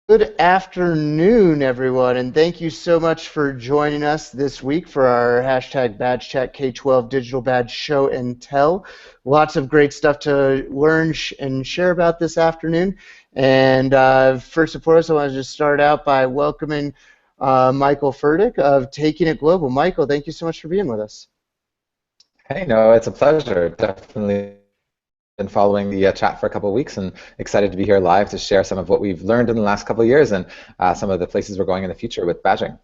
Good afternoon, everyone, and thank you so much for joining us this week for our hashtag Badge Chat K-12 Digital Badge Show and Tell. Lots of great stuff to learn and share about this afternoon. And first and foremost, I want to just start out by welcoming Michael Furtick of Taking It Global. Michael, thank you so much for being with us. Hey, no, it's a pleasure. Definitely been following the chat for a couple of weeks and excited to be here live to share some of what we've learned in the last couple of years and some of the places we're going in the future with badging.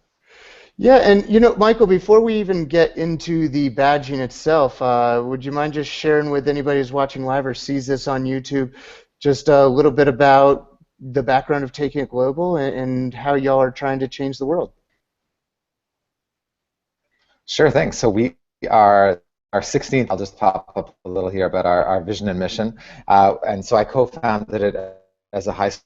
Yeah, and Michael, before we even get into the badging itself, would you mind just sharing with anybody who's watching live or sees this on YouTube just a little bit about the background of Taking It Global and how y'all are trying to change the world? Sure thing. So we are our 16th, I'll just pop up a little here about our vision and mission. And so I co-founded it as a high school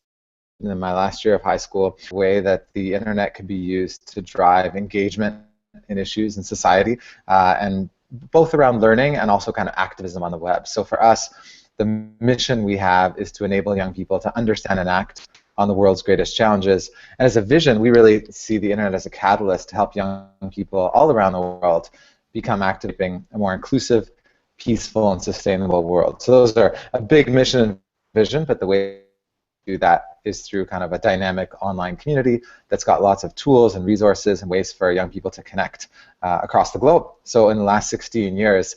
in my last year of high school, a way that the internet could be used to drive engagement in issues in society, and both around learning and also kind of activism on the web. So for us, the mission we have is to enable young people to understand and act on the world's greatest challenges. And as a vision, we really see the internet as a catalyst to help young people all around the world become active in a more inclusive, peaceful, and sustainable world. So those are a big mission and vision, but the way do that is through kind of a dynamic online community that's got lots of tools and resources and ways for young people to connect across the globe. So in the last 16 years,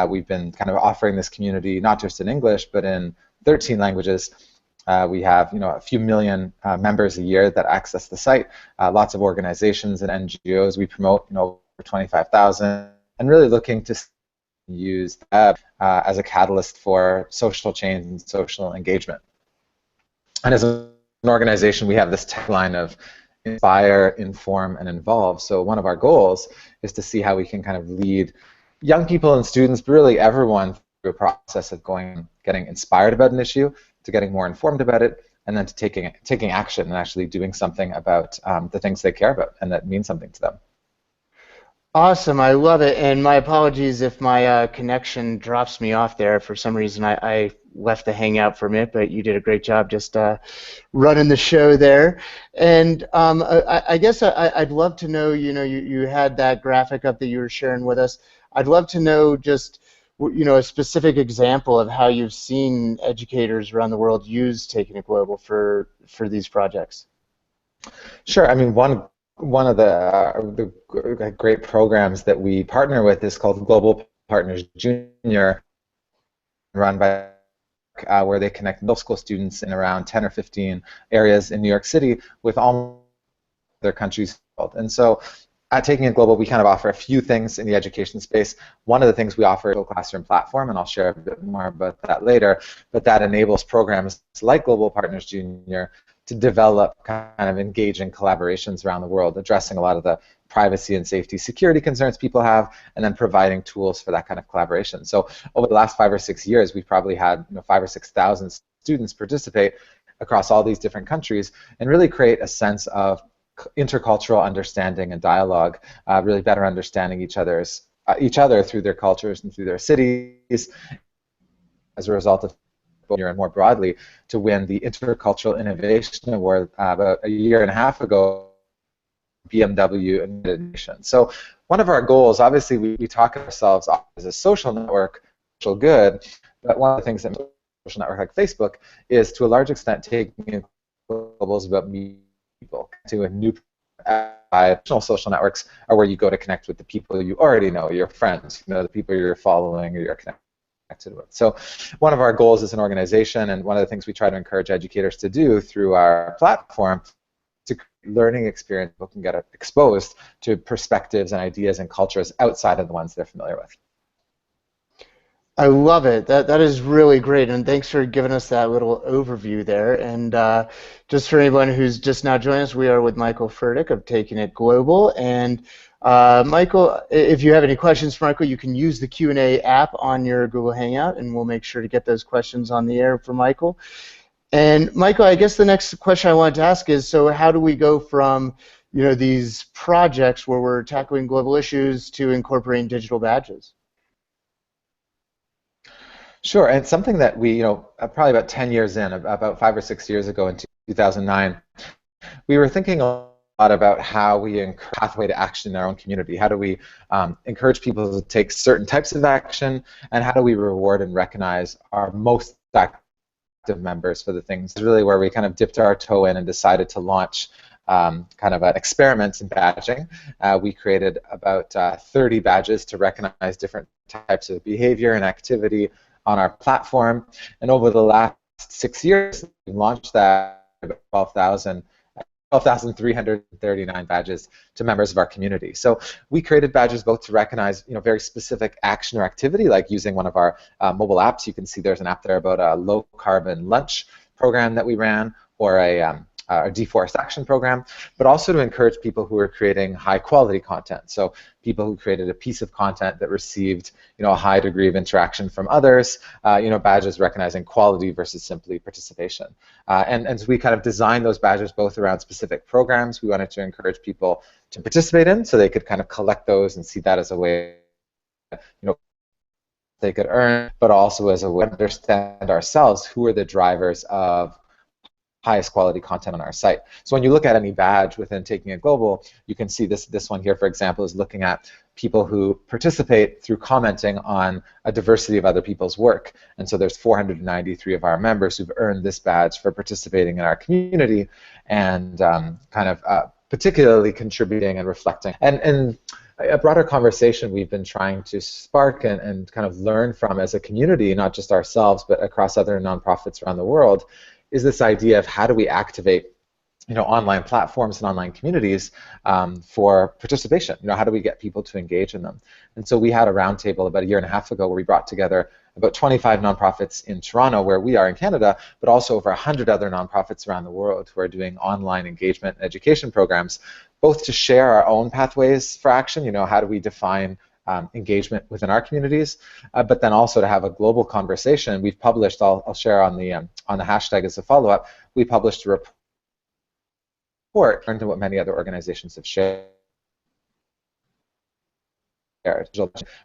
we've been kind of offering this community not just in English, but in 13 languages. We have a few million members a year that access the site, lots of organizations and NGOs. We promote over 25,000, and really looking to use the web as a catalyst for social change and social engagement. And as an organization, we have this tagline of inspire, inform, and involve. So one of our goals is to see how we can kind of lead young people and students, but really everyone, through a process of getting inspired about an issue, to getting more informed about it, and then to taking action and actually doing something about the things they care about and that mean something to them. Awesome, I love it, and my apologies if my connection drops me off there. For some reason, I left the Hangout for a minute, but you did a great job just running the show there. And I guess I'd love to know, you had that graphic up that you were sharing with us. I'd love to know just, a specific example of how you've seen educators around the world use Taking It Global for these projects. Sure. I mean, one of the great programs that we partner with is called Global Partners Junior, run by where they connect middle school students in around 10 or 15 areas in New York City with all their countries. And so at Taking It Global, we kind of offer a few things in the education space. One of the things we offer is a classroom platform, and I'll share a bit more about that later, but that enables programs like Global Partners Junior to develop kind of engaging collaborations around the world, addressing a lot of the privacy and safety security concerns people have, and then providing tools for that kind of collaboration. So over the last 5 or 6 years, we've probably had 5,000 or 6,000 students participate across all these different countries and really create a sense of intercultural understanding and dialogue, really better understanding each other through their cultures and through their cities as a result of and more broadly to win the Intercultural Innovation Award about a year and a half ago, BMW and Nation. So one of our goals, obviously we talk of ourselves as a social network, social good, but one of the things that makes a social network like Facebook is to a large extent taking global is about people to a new traditional social networks are where you go to connect with the people you already know, your friends, the people you're following or you're connected with. So one of our goals as an organization, and one of the things we try to encourage educators to do through our platform, to learning experience people can get exposed to perspectives and ideas and cultures outside of the ones they're familiar with. I love it. That is really great, and thanks for giving us that little overview there. And just for anyone who's just now joining us, we are with Michael Furtick of Taking It Global. And Michael, if you have any questions for Michael, you can use the Q&A app on your Google Hangout, and we'll make sure to get those questions on the air for Michael. And Michael, I guess the next question I wanted to ask is, so how do we go from these projects where we're tackling global issues to incorporating digital badges? Sure, and something that we, probably about 10 years in, about 5 or 6 years ago in 2009, we were thinking a lot about how we encourage pathway to action in our own community. How do we encourage people to take certain types of action, and how do we reward and recognize our most active members for the things? It's really where we kind of dipped our toe in and decided to launch kind of an experiment in badging. We created about 30 badges to recognize different types of behavior and activity on our platform. And over the last 6 years, we launched that about 12,339 badges to members of our community. So we created badges both to recognize, very specific action or activity, like using one of our mobile apps. You can see there's an app there about a low-carbon lunch program that we ran, or a deforestation program, but also to encourage people who are creating high-quality content. So people who created a piece of content that received, a high degree of interaction from others, badges recognizing quality versus simply participation. And so we kind of designed those badges both around specific programs we wanted to encourage people to participate in, so they could kind of collect those and see that as a way, they could earn, but also as a way to understand ourselves who are the drivers of highest quality content on our site. So when you look at any badge within Taking It Global, you can see this one here, for example, is looking at people who participate through commenting on a diversity of other people's work. And so there's 493 of our members who've earned this badge for participating in our community and particularly contributing and reflecting. And a broader conversation we've been trying to spark and kind of learn from as a community, not just ourselves, but across other nonprofits around the world, is this idea of how do we activate, online platforms and online communities for participation? How do we get people to engage in them? And so we had a roundtable about a year and a half ago where we brought together about 25 nonprofits in Toronto, where we are in Canada, but also over 100 other nonprofits around the world who are doing online engagement and education programs, both to share our own pathways for action. How do we define engagement within our communities, but then also to have a global conversation. We've published, I'll share on the hashtag as a follow-up, we published a report into what many other organizations have shared,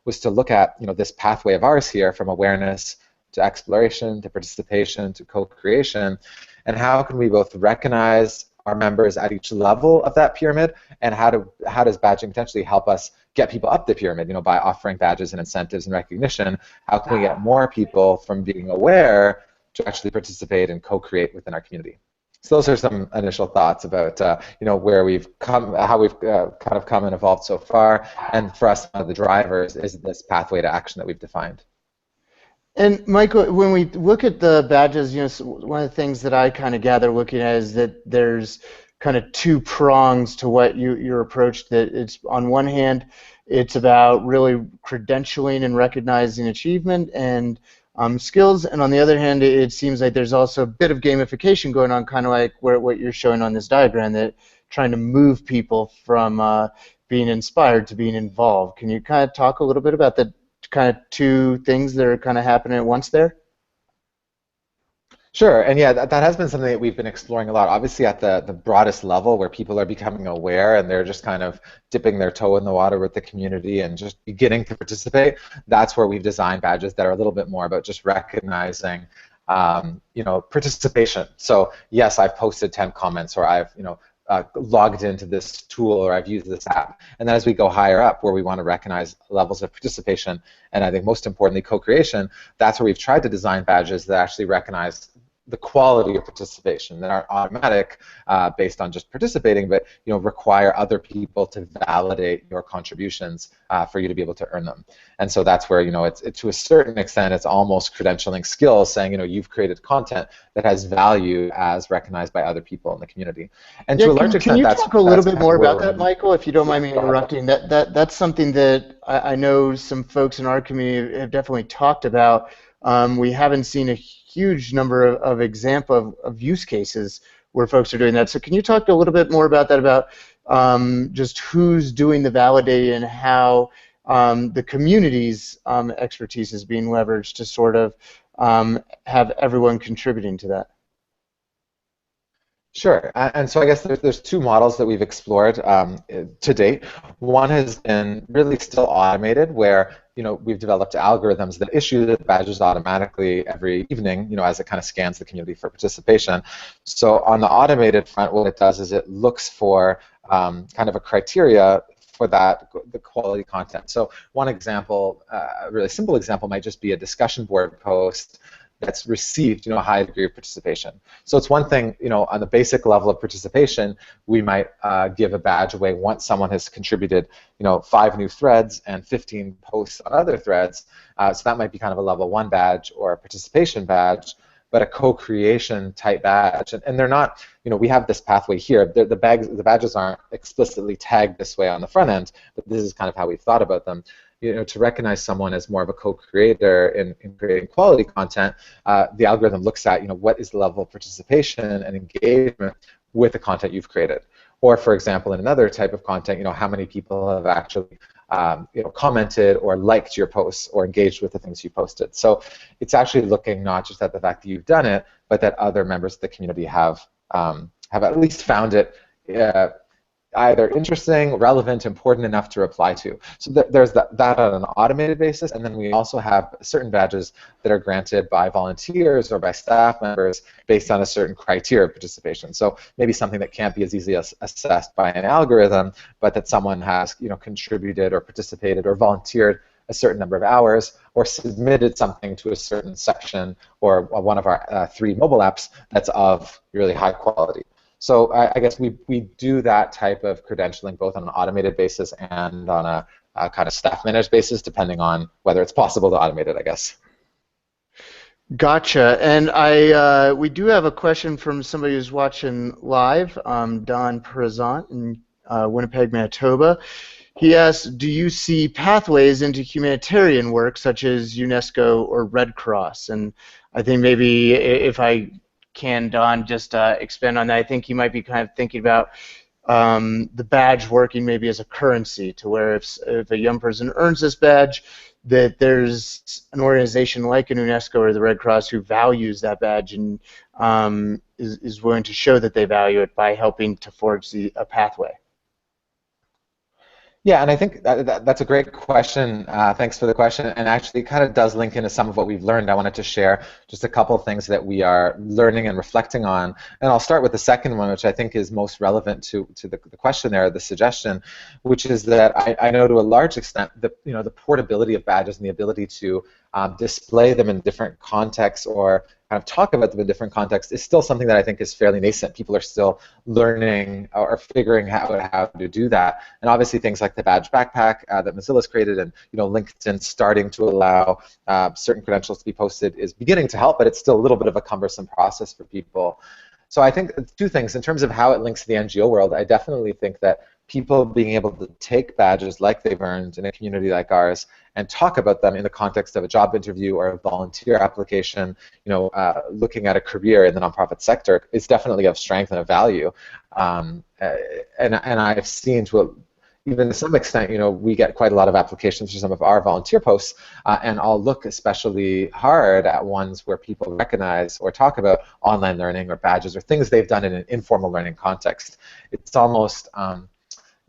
was to look at this pathway of ours here, from awareness to exploration to participation to co-creation, and how can we both recognize our members at each level of that pyramid, and how does badging potentially help us get people up the pyramid, by offering badges and incentives and recognition? How can we get more people from being aware to actually participate and co-create within our community? So those are some initial thoughts about where we've come, how we've kind of come and evolved so far, and for us, one of the drivers is this pathway to action that we've defined. And Michael, when we look at the badges, one of the things that I kind of gather looking at is that there's kind of two prongs to what your approach. That it's, on one hand, it's about really credentialing and recognizing achievement and skills, and on the other hand, it seems like there's also a bit of gamification going on, kind of like what you're showing on this diagram, that trying to move people from being inspired to being involved. Can you kind of talk a little bit about the kind of two things that are kind of happening at once there? Sure, and yeah, that has been something that we've been exploring a lot. Obviously, at the broadest level, where people are becoming aware and they're just kind of dipping their toe in the water with the community and just beginning to participate, that's where we've designed badges that are a little bit more about just recognizing, participation. So yes, I've posted 10 comments, or I've, logged into this tool, or I've used this app. And then as we go higher up, where we want to recognize levels of participation, and I think most importantly, co-creation, that's where we've tried to design badges that actually recognize the quality of participation, that aren't automatic based on just participating, but require other people to validate your contributions for you to be able to earn them. And so that's where it's to a certain extent, it's almost credentialing skills, saying you've created content that has value as recognized by other people in the community. And Yeah, to a large can extent, you that's talk a little bit kind of more where about we're that, heading. Michael, if you don't mind me interrupting? That's something that I know some folks in our community have definitely talked about. We haven't seen a huge number of example of use cases where folks are doing that. So can you talk a little bit more about that, about just who's doing the validating and how the community's expertise is being leveraged to sort of have everyone contributing to that? Sure. And so I guess there's two models that we've explored to date. One has been really still automated, where we've developed algorithms that issue the badges automatically every evening, as it kind of scans the community for participation. So on the automated front, what it does is it looks for kind of a criteria for that, the quality content. So one example, a really simple example, might just be a discussion board post that's received, a high degree of participation. So it's one thing, on the basic level of participation, we might give a badge away once someone has contributed, 5 new threads and 15 posts on other threads. So that might be kind of a level 1 badge or a participation badge, but a co-creation type badge. And they're not, we have this pathway here. The badges aren't explicitly tagged this way on the front end, but this is kind of how we've thought about them. To recognize someone as more of a co-creator in creating quality content, the algorithm looks at, what is the level of participation and engagement with the content you've created. Or, for example, in another type of content, how many people have actually, commented or liked your posts or engaged with the things you posted. So it's actually looking not just at the fact that you've done it, but that other members of the community have at least found it either interesting, relevant, important enough to reply to. So there's that on an automated basis, and then we also have certain badges that are granted by volunteers or by staff members based on a certain criteria of participation. So maybe something that can't be as easily assessed by an algorithm, but that someone has contributed or participated or volunteered a certain number of hours or submitted something to a certain section or one of our 3 mobile apps that's of really high quality. So I guess we do that type of credentialing both on an automated basis and on a kind of staff managed basis, depending on whether it's possible to automate it, I guess. Gotcha. And we do have a question from somebody who's watching live, Don Prezant in Winnipeg, Manitoba. He asks, do you see pathways into humanitarian work such as UNESCO or Red Cross? And I think maybe if I can, Don, just expand on that. I think you might be kind of thinking about the badge working maybe as a currency, to where if a young person earns this badge, that there's an organization like an UNESCO or the Red Cross who values that badge and is willing to show that they value it by helping to forge a pathway. Yeah, and I think that's a great question. Thanks for the question. And actually, it kind of does link into some of what we've learned. I wanted to share just a couple of things that we are learning and reflecting on. And I'll start with the second one, which I think is most relevant to the question there, the suggestion, which is that I know to a large extent the portability of badges and the ability to display them in different contexts or kind of talk about them in different contexts is still something that I think is fairly nascent. People are still learning or figuring out how to do that. And obviously things like the badge backpack that Mozilla's created and LinkedIn starting to allow certain credentials to be posted is beginning to help, but it's still a little bit of a cumbersome process for people. So I think 2 things. In terms of how it links to the NGO world, I definitely think that people being able to take badges like they've earned in a community like ours and talk about them in the context of a job interview or a volunteer application, looking at a career in the nonprofit sector is definitely of strength and of value. And I've seen even to some extent, we get quite a lot of applications for some of our volunteer posts, and I'll look especially hard at ones where people recognize or talk about online learning or badges or things they've done in an informal learning context. It's almost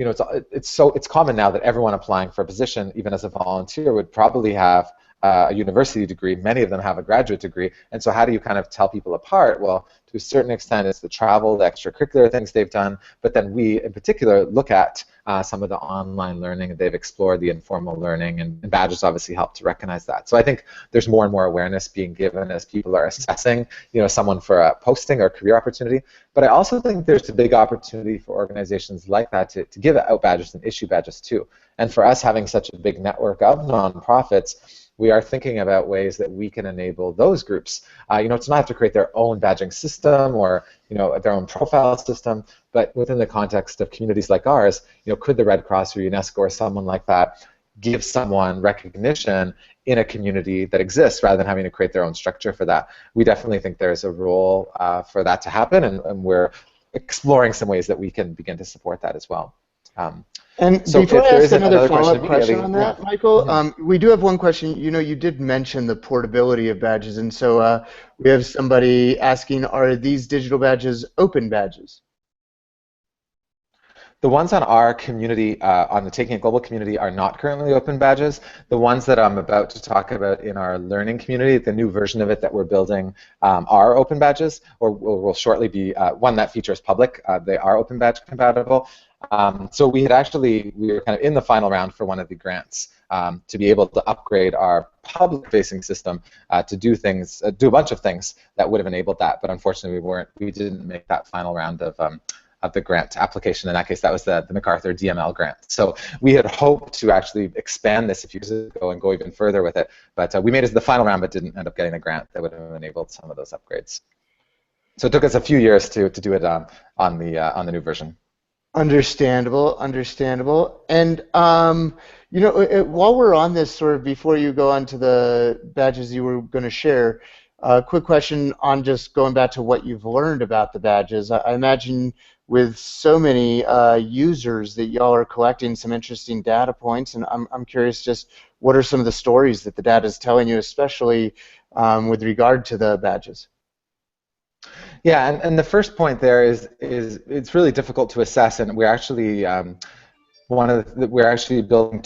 it's common now that everyone applying for a position, even as a volunteer, would probably have a university degree. Many of them have a graduate degree. And so how do you kind of tell people apart? Well, to a certain extent, it's the travel, the extracurricular things they've done. But then we, in particular, look at some of the online learning. They've explored the informal learning, and badges obviously help to recognize that. So I think there's more and more awareness being given as people are assessing, someone for a posting or a career opportunity. But I also think there's a big opportunity for organizations like that to give out badges and issue badges too. And for us having such a big network of nonprofits, we are thinking about ways that we can enable those groups, to not have to create their own badging system or, their own profile system, but within the context of communities like ours, could the Red Cross or UNESCO or someone like that give someone recognition in a community that exists rather than having to create their own structure for that? We definitely think there's a role for that to happen, and we're exploring some ways that we can begin to support that as well. And So before if I there ask isn't another another question follow-up question immediately, on yeah. that, Michael, Mhm. we do have one question. You did mention the portability of badges, and so we have somebody asking, are these digital badges open badges? The ones on our community, on the Taking It Global community, are not currently open badges. The ones that I'm about to talk about in our learning community, the new version of it that we're building, are open badges, or will shortly be one that features public. They are open badge compatible. So we were kind of in the final round for one of the grants to be able to upgrade our public-facing system to do a bunch of things that would have enabled that. But unfortunately, we didn't make that final round of the grant application. In that case, that was the MacArthur DML grant. So we had hoped to actually expand this a few years ago and go even further with it, but we made it to the final round, but didn't end up getting the grant that would have enabled some of those upgrades. So it took us a few years to do it on the new version. Understandable, understandable. And while we're on this, sort of before you go on to the badges you were going to share, a quick question on just going back to what you've learned about the badges. I imagine with so many users that y'all are collecting some interesting data points, and I'm curious just what are some of the stories that the data is telling you, especially with regard to the badges? Yeah, and the first point there is it's really difficult to assess, and we're actually we're actually building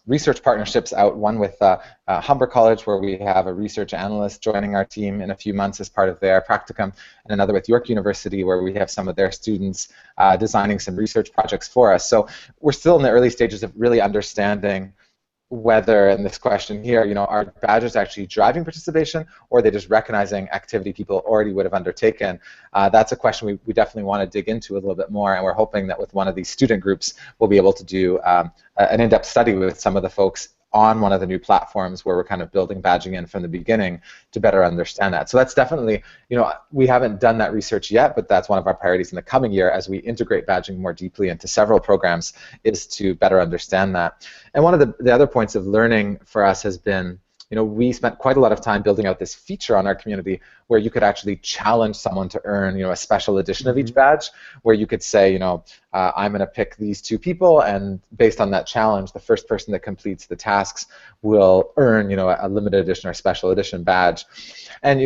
research partnerships out. One with Humber College, where we have a research analyst joining our team in a few months as part of their practicum, and another with York University, where we have some of their students designing some research projects for us. So we're still in the early stages of really understanding whether, in this question here, are badges actually driving participation, or are they just recognizing activity people already would have undertaken? That's a question we definitely want to dig into a little bit more, and we're hoping that with one of these student groups, we'll be able to do an in-depth study with some of the folks on one of the new platforms where we're kind of building badging in from the beginning to better understand that. So that's definitely, we haven't done that research yet, but that's one of our priorities in the coming year as we integrate badging more deeply into several programs, is to better understand that. And one of the other points of learning for us has been, we spent quite a lot of time building out this feature on our community where you could actually challenge someone to earn, a special edition of each badge, where you could say, I'm going to pick these two people, and based on that challenge, the first person that completes the tasks will earn, a limited edition or special edition badge. And,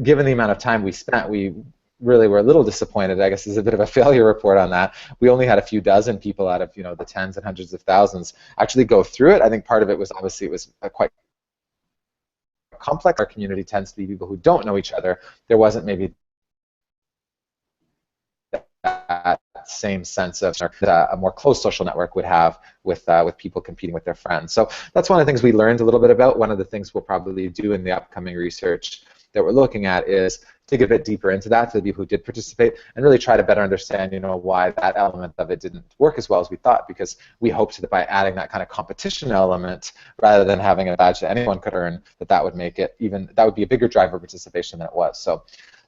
given the amount of time we spent, we really were a little disappointed. I guess is a bit of a failure report on that. We only had a few dozen people out of, the tens and hundreds of thousands actually go through it. I think part of it was obviously it was quite complex. Our community tends to be people who don't know each other. There wasn't maybe that same sense of a more close social network would have with people competing with their friends. So that's one of the things we learned a little bit about. One of the things we'll probably do in the upcoming research that we're looking at is dig a bit deeper into that for the people who did participate and really try to better understand, why that element of it didn't work as well as we thought, because we hoped that by adding that kind of competition element rather than having a badge that anyone could earn, that would make it that would be a bigger driver of participation than it was. So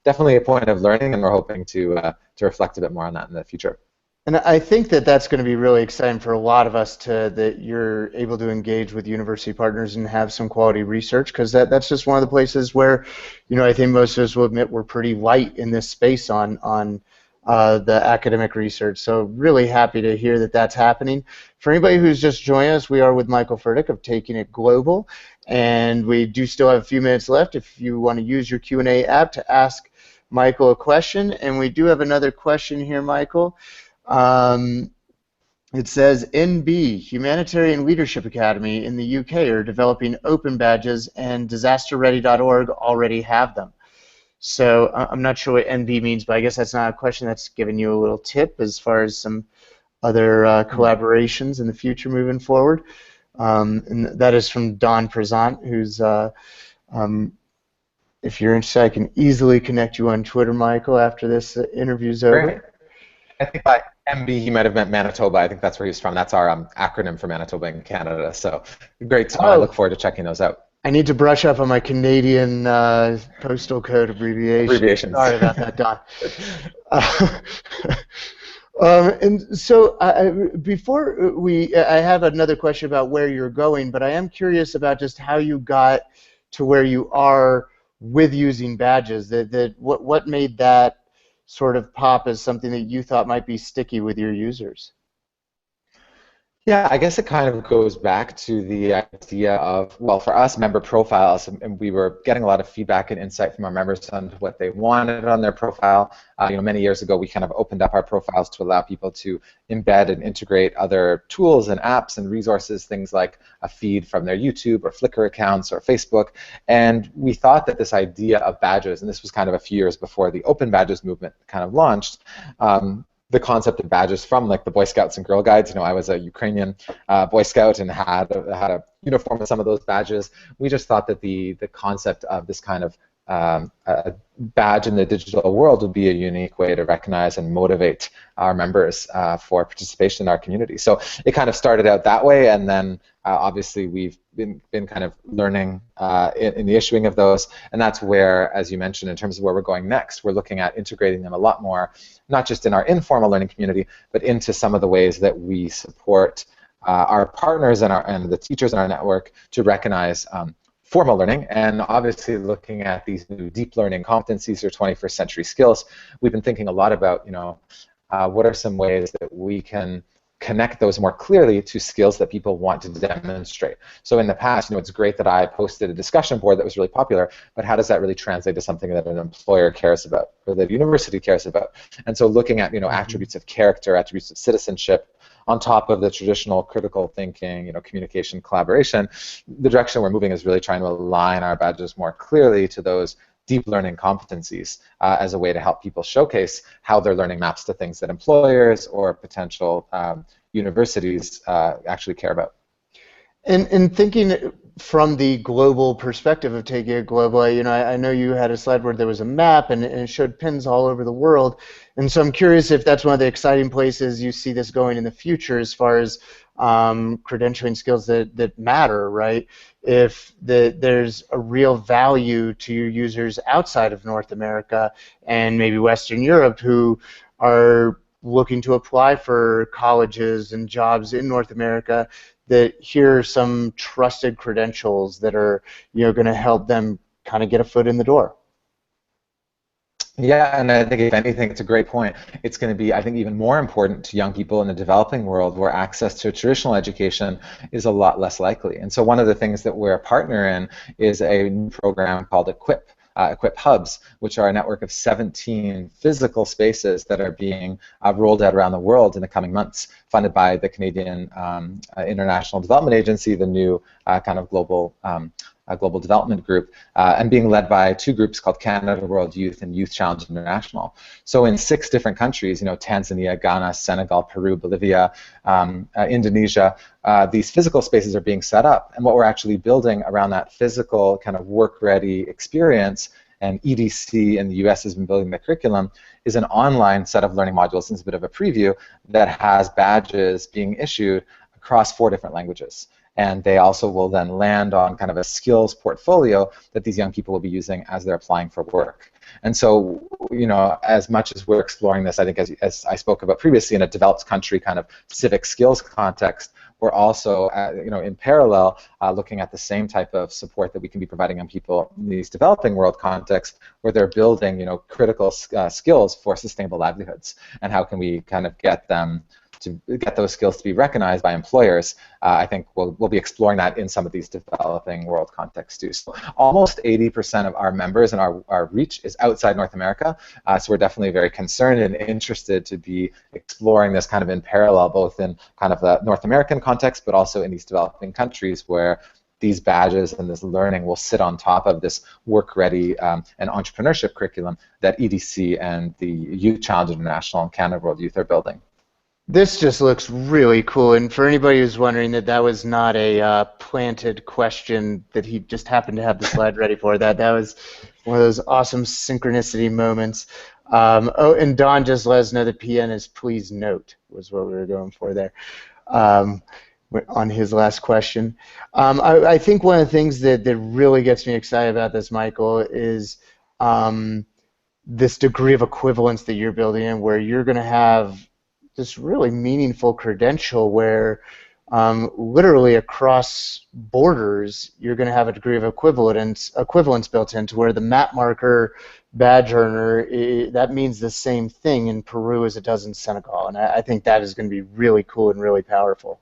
definitely a point of learning, and we're hoping to reflect a bit more on that in the future. And I think that that's going to be really exciting for a lot of us that you're able to engage with university partners and have some quality research, because that's just one of the places where, I think most of us will admit we're pretty light in this space on the academic research. So really happy to hear that that's happening. For anybody who's just joined us, we are with Michael Furtick of Taking It Global, and we do still have a few minutes left if you want to use your Q&A app to ask Michael a question. And we do have another question here, Michael. It says NB, Humanitarian Leadership Academy in the UK, are developing open badges, and disasterready.org already have them. So I'm not sure what NB means, but I guess that's not a question. That's giving you a little tip as far as some other collaborations in the future moving forward. And that is from Don Prezant, who's, if you're interested, I can easily connect you on Twitter, Michael, after this interview's over. Great. I think by MB he might have meant Manitoba. I think that's where he's from. That's our acronym for Manitoba in Canada. So great to know. I look forward to checking those out. I need to brush up on my Canadian postal code abbreviations. Sorry about that, Don. And so before I have another question about where you're going, but I am curious about just how you got to where you are with using badges. What made that sort of pop as something that you thought might be sticky with your users? Yeah, I guess it kind of goes back to the idea of, well, for us, member profiles, and we were getting a lot of feedback and insight from our members on what they wanted on their profile. Many years ago, we kind of opened up our profiles to allow people to embed and integrate other tools and apps and resources, things like a feed from their YouTube or Flickr accounts or Facebook. And we thought that this idea of badges, and this was kind of a few years before the open badges movement kind of launched, the concept of badges from like the Boy Scouts and Girl Guides. I was a Ukrainian Boy Scout and had a uniform with some of those badges. We just thought that the concept of this kind of a badge in the digital world would be a unique way to recognize and motivate our members for participation in our community. So it kind of started out that way, and then obviously we've been kind of learning in the issuing of those, and that's where, as you mentioned, in terms of where we're going next, we're looking at integrating them a lot more, not just in our informal learning community, but into some of the ways that we support our partners and the teachers in our network to recognize formal learning, and obviously looking at these new deep learning competencies or 21st century skills. We've been thinking a lot about, what are some ways that we can connect those more clearly to skills that people want to demonstrate. So in the past, it's great that I posted a discussion board that was really popular, but how does that really translate to something that an employer cares about or that a university cares about? And so looking at, attributes of character, attributes of citizenship, on top of the traditional critical thinking, communication, collaboration, the direction we're moving is really trying to align our badges more clearly to those deep learning competencies as a way to help people showcase how their learning maps to things that employers or potential universities actually care about. And thinking from the global perspective of taking it global, I know you had a slide where there was a map and it showed pins all over the world. And so I'm curious if that's one of the exciting places you see this going in the future as far as credentialing skills that matter, right? If there's a real value to your users outside of North America and maybe Western Europe who are looking to apply for colleges and jobs in North America, that here are some trusted credentials that are going to help them kind of get a foot in the door. Yeah, and I think if anything, it's a great point. It's going to be, I think, even more important to young people in the developing world where access to traditional education is a lot less likely. And so one of the things that we're a partner in is a new program called Equip Hubs, which are a network of 17 physical spaces that are being rolled out around the world in the coming months, funded by the Canadian International Development Agency, the new kind of global development group, and being led by two groups called Canada World Youth and Youth Challenge International. So in 6 different countries, Tanzania, Ghana, Senegal, Peru, Bolivia, Indonesia, these physical spaces are being set up. And what we're actually building around that physical kind of work-ready experience, and EDC in the US has been building the curriculum, is an online set of learning modules, and it's a bit of a preview, that has badges being issued across 4 different languages. And they also will then land on kind of a skills portfolio that these young people will be using as they're applying for work. And so, as much as we're exploring this, I think as I spoke about previously in a developed country kind of civic skills context, we're also, in parallel, looking at the same type of support that we can be providing young people in these developing world contexts where they're building, critical skills for sustainable livelihoods. And how can we kind of get those skills to be recognized by employers? I think we'll be exploring that in some of these developing world contexts too. So almost 80% of our members and our reach is outside North America. So we're definitely very concerned and interested to be exploring this kind of in parallel, both in kind of the North American context, but also in these developing countries where these badges and this learning will sit on top of this work-ready and entrepreneurship curriculum that EDC and the Youth Challenge International and Canada World Youth are building. This just looks really cool, and for anybody who's wondering that was not a planted question that he just happened to have the slide ready for, that was one of those awesome synchronicity moments. Oh, and Don just let us know that PN is please note was what we were going for there on his last question. I think one of the things that really gets me excited about this, Michael, is this degree of equivalence that you're building in, where you're going to have this really meaningful credential where literally across borders you're going to have a degree of equivalence built into where the map marker badge earner, that means the same thing in Peru as it does in Senegal, and I think that is going to be really cool and really powerful.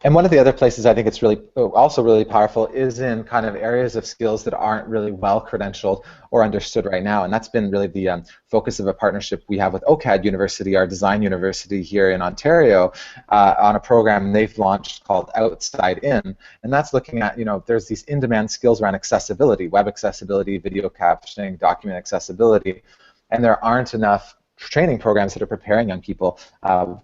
And one of the other places I think it's really also really powerful is in kind of areas of skills that aren't really well credentialed or understood right now. And that's been really the focus of a partnership we have with OCAD University, our design university here in Ontario, on a program they've launched called Outside In. And that's looking at, there's these in-demand skills around accessibility, web accessibility, video captioning, document accessibility. And there aren't enough training programs that are preparing young people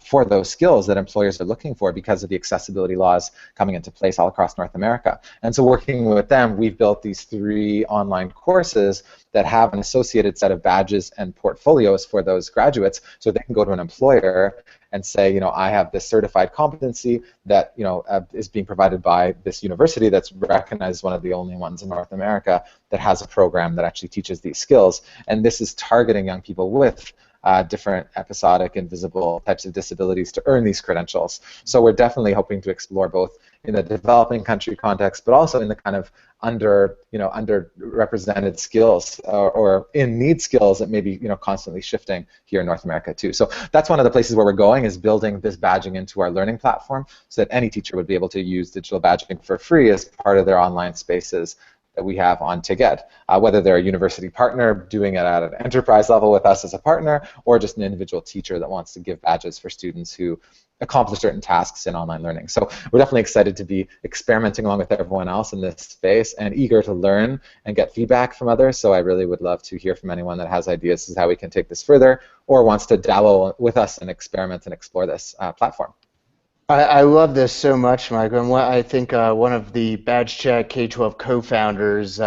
for those skills that employers are looking for because of the accessibility laws coming into place all across North America. And so working with them, we've built these 3 online courses that have an associated set of badges and portfolios for those graduates so they can go to an employer and say, I have this certified competency that, is being provided by this university that's recognized as one of the only ones in North America that has a program that actually teaches these skills. And this is targeting young people with different episodic and visible types of disabilities to earn these credentials. So we're definitely hoping to explore both in the developing country context, but also in the kind of underrepresented skills or in need skills that may be constantly shifting here in North America too. So that's one of the places where we're going, is building this badging into our learning platform so that any teacher would be able to use digital badging for free as part of their online spaces that we have on TIGed, whether they're a university partner doing it at an enterprise level with us as a partner, or just an individual teacher that wants to give badges for students who accomplish certain tasks in online learning. So we're definitely excited to be experimenting along with everyone else in this space and eager to learn and get feedback from others. So I really would love to hear from anyone that has ideas as to how we can take this further or wants to dabble with us and experiment and explore this platform. I love this so much, Michael. And I think one of the Badge Chat K-12 co-founders,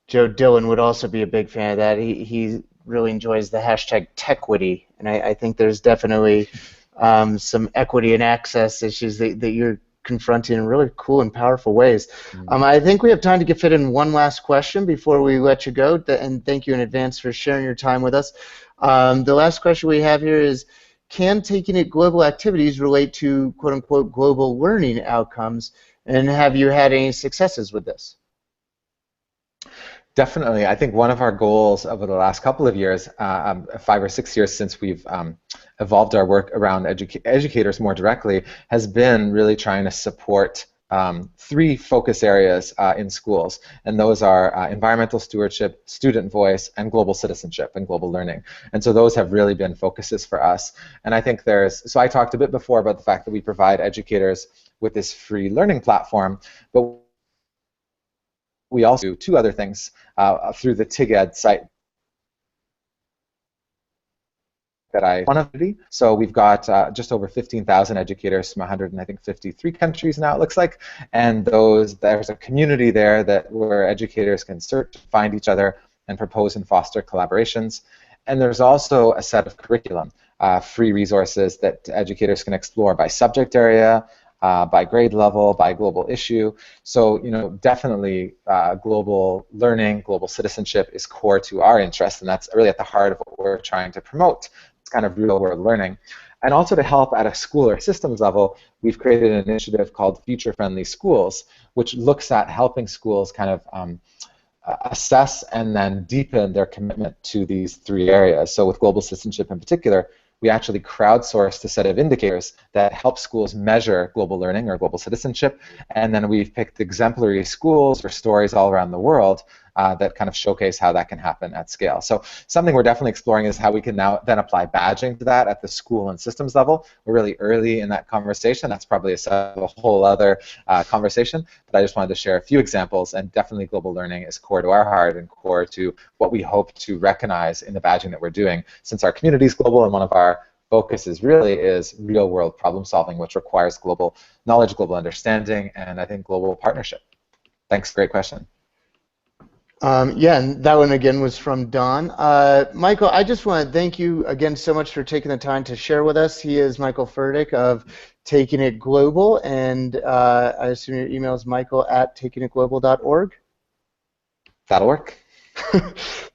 Joe Dillon, would also be a big fan of that. He really enjoys the hashtag TechWitty, and I think there's definitely some equity and access issues that you're confronting in really cool and powerful ways. I think we have time to fit in one last question before we let you go, and thank you in advance for sharing your time with us. The last question we have here is, can Taking It Global activities relate to quote-unquote global learning outcomes, and have you had any successes with this? Definitely. I think one of our goals over the last couple of years, 5 or 6 years since we've evolved our work around educators more directly, has been really trying to support 3 focus areas in schools, and those are environmental stewardship, student voice, and global citizenship and global learning. And so those have really been focuses for us. And I think so I talked a bit before about the fact that we provide educators with this free learning platform, but we also do 2 other things through the TIGed site that So we've got just over 15,000 educators from 153 countries now, it looks like, and there's a community there where educators can search, find each other, and propose and foster collaborations. And there's also a set of curriculum, free resources that educators can explore by subject area, by grade level, by global issue. So, definitely global learning, global citizenship is core to our interest, and that's really at the heart of what we're trying to promote. Kind of real-world learning. And also to help at a school or systems level, we've created an initiative called Future-Friendly Schools, which looks at helping schools kind of assess and then deepen their commitment to these 3 areas. So with global citizenship in particular, we actually crowdsourced a set of indicators that help schools measure global learning or global citizenship, and then we've picked exemplary schools or stories all around the world that kind of showcase how that can happen at scale. So something we're definitely exploring is how we can now then apply badging to that at the school and systems level. We're really early in that conversation. That's probably a whole other conversation, but I just wanted to share a few examples, and definitely global learning is core to our heart and core to what we hope to recognize in the badging that we're doing, since our community is global and one of our focuses really is real-world problem solving, which requires global knowledge, global understanding, and I think global partnership. Thanks, great question. Yeah, and that one again was from Don. Michael, I just want to thank you again so much for taking the time to share with us. He is Michael Furtick of Taking It Global, and I assume your email is michael@takingitglobal.org. That'll work.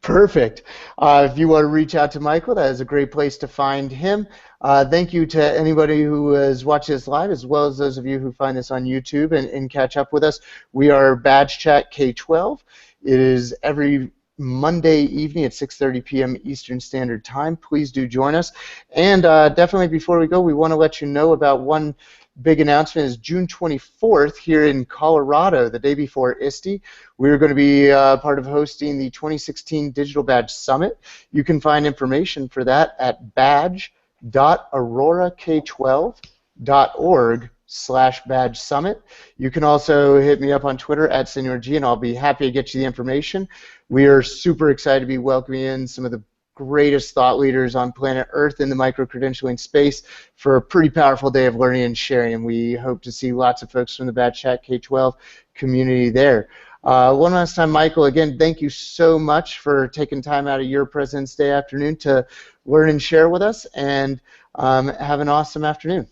Perfect. If you want to reach out to Michael, that is a great place to find him. Thank you to anybody who has watched this live, as well as those of you who find this on YouTube and catch up with us. We are Badge Chat K-12. It is every Monday evening at 6:30 p.m. Eastern Standard Time. Please do join us. And definitely before we go, we want to let you know about one big announcement is June 24th here in Colorado, the day before ISTE. We're going to be part of hosting the 2016 Digital Badge Summit. You can find information for that at badge.aurorak12.org/badge summit. You can also hit me up on Twitter at SeniorG, and I'll be happy to get you the information. We are super excited to be welcoming in some of the greatest thought leaders on planet Earth in the micro-credentialing space for a pretty powerful day of learning and sharing, and we hope to see lots of folks from the Badge Chat K-12 community there. One last time, Michael, again, thank you so much for taking time out of your President's Day afternoon to learn and share with us, and have an awesome afternoon.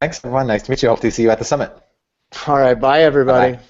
Thanks, everyone. Nice to meet you. Hope to see you at the summit. All right, bye, everybody. Bye-bye.